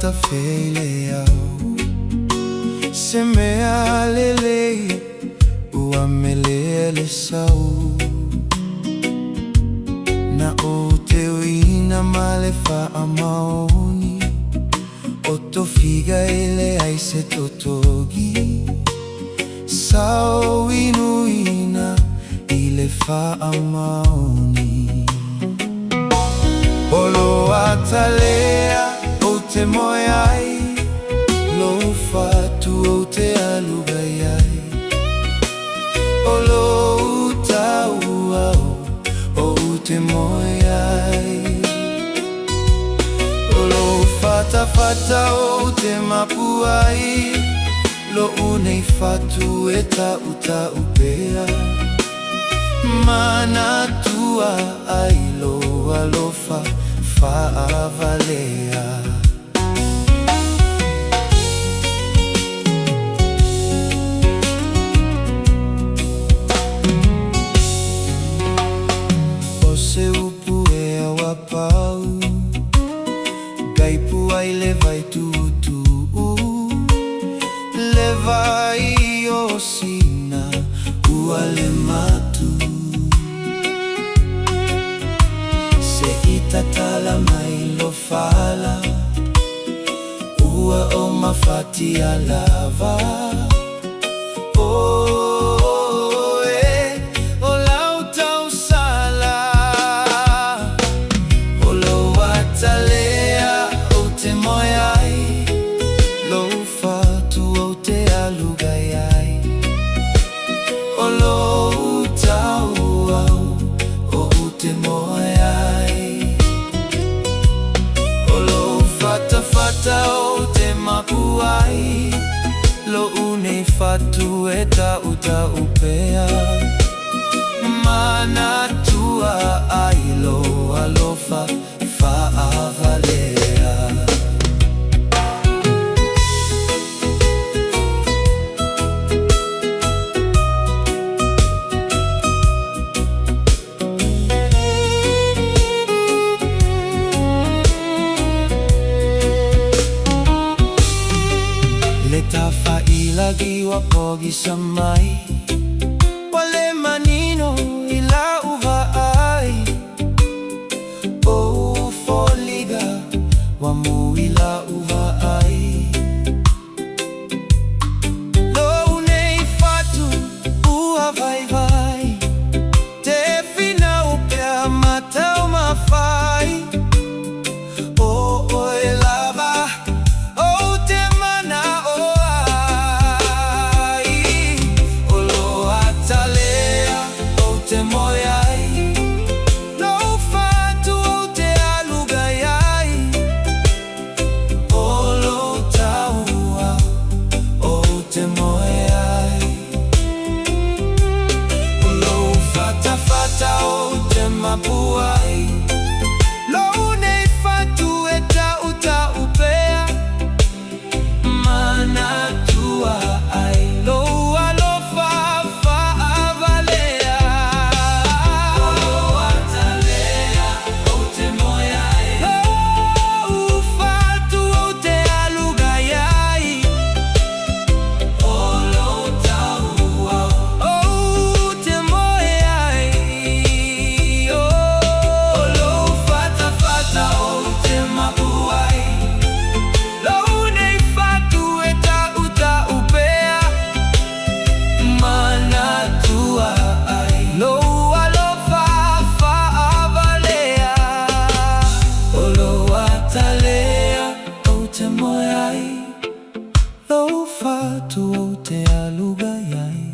fata feile au semea lele uamelele sau na o te uina malefa amaoni o to figa ele ai se totogi sao inuina ile fa amaoni olo atalea o te moiai lo fatu o te alugaiai olo utau o te moiai olo fata fata o te mapuai lo unei fatu e uta upea mana tua ai lo alofa fa avalea o se upu e awa pau gaipu ai levai tutu levai o sina uale matu se itatala mai lo fala ua o mafati alava o te mapuai lo une fatu e uta upea mana tua ai lo alofa fa avalea Tafa ilagi wa pogi samai wale manino ila uva ai o foliga wa mu ila uva ai lo unei fatu ua vai vai te fina upea matau mafai o elava mapuai lo unei fatu e uta upea mana tua ai lo alofa fa avalea lo atalea o te moiai lo fatu o te alugaiai o lo taua o te moiai Lo fatu o te alugaiai